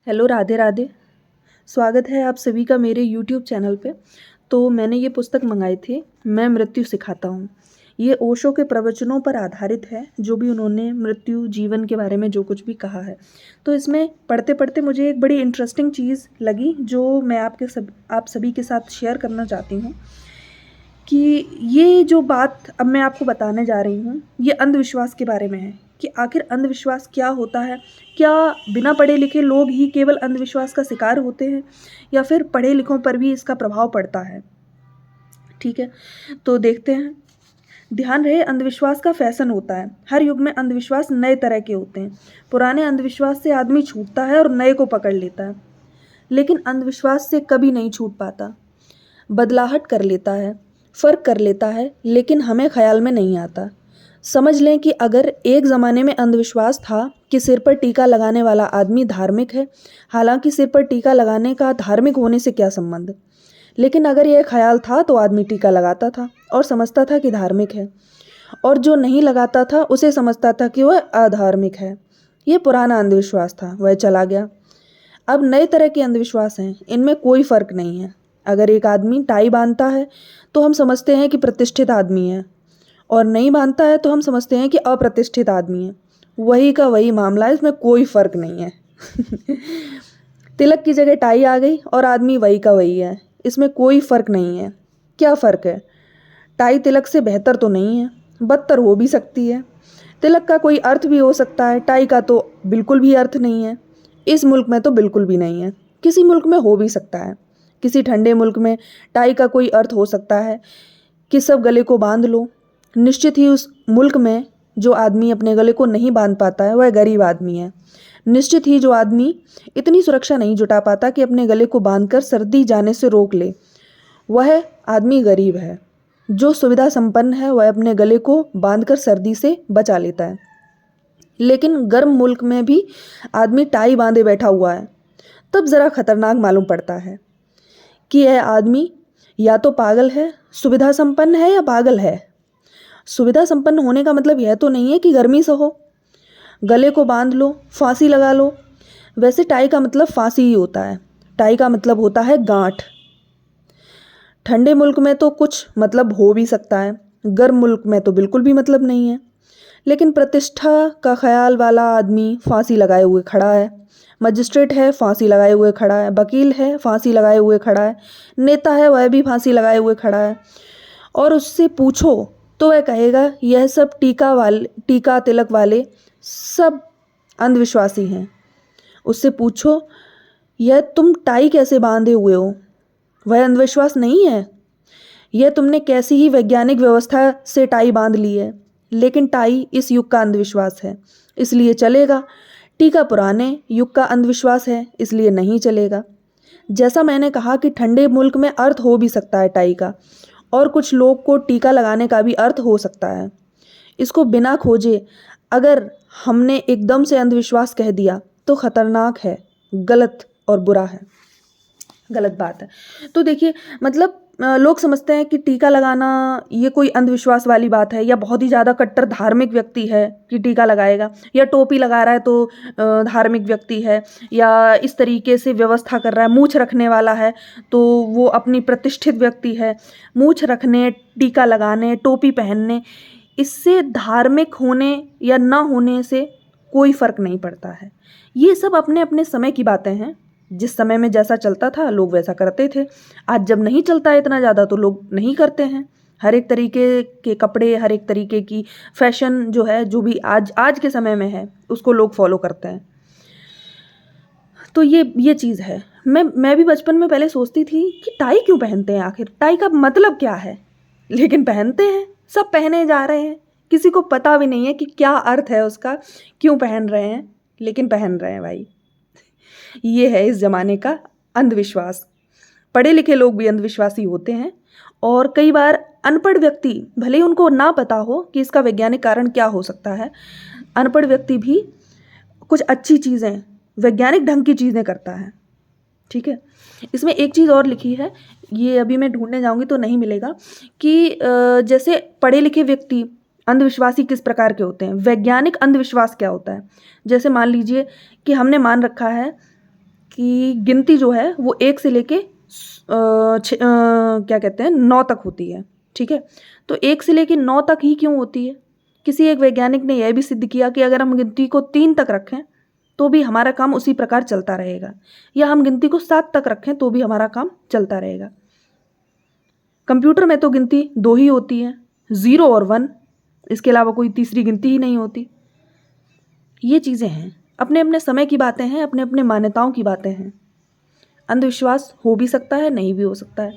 Hello, Radhe Radhe. स्वागत है आप सभी का मेरे यूट्यूब चैनल पे। तो मैंने ये पुस्तक मंगाई थी, मैं मृत्यु सिखाता हूँ। ये ओशो के प्रवचनों पर आधारित है, जो भी उन्होंने मृत्यु जीवन के बारे में जो कुछ भी कहा है। तो इसमें पढ़ते पढ़ते मुझे एक बड़ी इंटरेस्टिंग चीज़ लगी, जो मैं आप सभी के साथ शेयर करना चाहती हूँ कि ये जो बात अब मैं आपको बताने जा रही हूँ, ये अंधविश्वास के बारे में है कि आखिर अंधविश्वास क्या होता है। क्या बिना पढ़े लिखे लोग ही केवल अंधविश्वास का शिकार होते हैं, या फिर पढ़े लिखों पर भी इसका प्रभाव पड़ता है। ठीक है, तो देखते हैं। ध्यान रहे, अंधविश्वास का फैशन होता है। हर युग में अंधविश्वास नए तरह के होते हैं। पुराने अंधविश्वास से आदमी छूटता है और नए को पकड़ लेता है, लेकिन अंधविश्वास से कभी नहीं छूट पाता। बदलाहट कर लेता है, फ़र्क कर लेता है, लेकिन हमें ख्याल में नहीं आता। समझ लें कि अगर एक ज़माने में अंधविश्वास था कि सिर पर टीका लगाने वाला आदमी धार्मिक है, हालांकि सिर पर टीका लगाने का धार्मिक होने से क्या संबंध। लेकिन अगर यह ख्याल था तो आदमी टीका लगाता था और समझता था कि धार्मिक है, और जो नहीं लगाता था उसे समझता था कि वह अधार्मिक है। यह पुराना अंधविश्वास था, वह चला गया। अब नए तरह के अंधविश्वास हैं, इनमें कोई फ़र्क नहीं है। अगर एक आदमी टाई बांधता है तो हम समझते हैं कि प्रतिष्ठित आदमी है, और नहीं बांधता है तो हम समझते हैं कि अप्रतिष्ठित आदमी है। वही का वही मामला है, इसमें कोई फ़र्क नहीं है। तिलक की जगह टाई आ गई और आदमी वही का वही है, इसमें कोई फ़र्क नहीं है। क्या फ़र्क है? टाई तिलक से बेहतर तो नहीं है, बदतर हो भी सकती है। तिलक का कोई अर्थ भी हो सकता है, टाई का तो बिल्कुल भी अर्थ नहीं है। इस मुल्क में तो बिल्कुल भी नहीं है, किसी मुल्क में हो भी सकता है। किसी ठंडे मुल्क में टाई का कोई अर्थ हो सकता है कि सब गले को बांध लो। निश्चित ही उस मुल्क में जो आदमी अपने गले को नहीं बांध पाता है वह गरीब आदमी है। निश्चित ही जो आदमी इतनी सुरक्षा नहीं जुटा पाता कि अपने गले को बांधकर सर्दी जाने से रोक ले, वह आदमी गरीब है। जो सुविधा संपन्न है वह अपने गले को बांधकर सर्दी से बचा लेता है। लेकिन गर्म मुल्क में भी आदमी टाई बांधे बैठा हुआ है, तब ज़रा खतरनाक मालूम पड़ता है कि यह आदमी या तो पागल है, सुविधा संपन्न है, या पागल है। सुविधा संपन्न होने का मतलब यह तो नहीं है कि गर्मी सहो, गले को बांध लो, फांसी लगा लो। वैसे टाई का मतलब फांसी ही होता है, टाई का मतलब होता है गांठ। ठंडे मुल्क में तो कुछ मतलब हो भी सकता है, गर्म मुल्क में तो बिल्कुल भी मतलब नहीं है। लेकिन प्रतिष्ठा का ख्याल वाला आदमी फांसी लगाए हुए खड़ा है, मजिस्ट्रेट है फांसी लगाए हुए खड़ा है, वकील है फांसी लगाए हुए खड़ा है, नेता है वह भी फांसी लगाए हुए खड़ा है। और उससे पूछो तो वह कहेगा यह सब टीका तिलक वाले सब अंधविश्वासी हैं। उससे पूछो यह तुम टाई कैसे बांधे हुए हो, वह अंधविश्वास नहीं है। यह तुमने कैसी ही वैज्ञानिक व्यवस्था से टाई बांध ली है, लेकिन टाई इस युग का अंधविश्वास है, इसलिए चलेगा। टीका पुराने युग का अंधविश्वास है, इसलिए नहीं चलेगा। जैसा मैंने कहा कि ठंडे मुल्क में अर्थ हो भी सकता है टाई का, और कुछ लोग को टीका लगाने का भी अर्थ हो सकता है। इसको बिना खोजे अगर हमने एकदम से अंधविश्वास कह दिया तो खतरनाक है, गलत और बुरा है, गलत बात है। तो देखिए, मतलब लोग समझते हैं कि टीका लगाना ये कोई अंधविश्वास वाली बात है, या बहुत ही ज़्यादा कट्टर धार्मिक व्यक्ति है कि टीका लगाएगा, या टोपी लगा रहा है तो धार्मिक व्यक्ति है, या इस तरीके से व्यवस्था कर रहा है, मूछ रखने वाला है तो वो अपनी प्रतिष्ठित व्यक्ति है। मूछ रखने, टीका लगाने, टोपी पहनने, इससे धार्मिक होने या ना होने से कोई फ़र्क नहीं पड़ता है। ये सब अपने अपने समय की बातें हैं। जिस समय में जैसा चलता था लोग वैसा करते थे। आज जब नहीं चलता है इतना ज़्यादा तो लोग नहीं करते हैं। हर एक तरीके के कपड़े, हर एक तरीके की फैशन जो है, जो भी आज आज के समय में है, उसको लोग फॉलो करते हैं। तो ये चीज़ है। मैं भी बचपन में पहले सोचती थी कि टाई क्यों पहनते हैं, आखिर टाई का मतलब क्या है, लेकिन पहनते हैं, सब पहने जा रहे हैं। किसी को पता भी नहीं है कि क्या अर्थ है उसका, क्यों पहन रहे हैं, लेकिन पहन रहे हैं भाई। ये है इस ज़माने का अंधविश्वास। पढ़े लिखे लोग भी अंधविश्वासी होते हैं, और कई बार अनपढ़ व्यक्ति, भले ही उनको ना पता हो कि इसका वैज्ञानिक कारण क्या हो सकता है, अनपढ़ व्यक्ति भी कुछ अच्छी चीज़ें, वैज्ञानिक ढंग की चीज़ें करता है। ठीक है, इसमें एक चीज़ और लिखी है, ये अभी मैं ढूंढने जाऊंगी तो नहीं मिलेगा, कि जैसे पढ़े लिखे व्यक्ति अंधविश्वासी किस प्रकार के होते हैं, वैज्ञानिक अंधविश्वास क्या होता है। जैसे मान लीजिए कि हमने मान रखा है कि गिनती जो है वो 1 से लेके क्या कहते हैं 9 तक होती है, ठीक है। तो 1 से लेके 9 तक ही क्यों होती है? किसी एक वैज्ञानिक ने यह भी सिद्ध किया कि अगर हम गिनती को 3 तक रखें तो भी हमारा काम उसी प्रकार चलता रहेगा, या हम गिनती को 7 तक रखें तो भी हमारा काम चलता रहेगा। कंप्यूटर में तो गिनती 2 ही होती है, 0 और 1, इसके अलावा कोई तीसरी गिनती ही नहीं होती। ये चीज़ें हैं, अपने अपने समय की बातें हैं, अपने अपने मान्यताओं की बातें हैं। अंधविश्वास हो भी सकता है, नहीं भी हो सकता है।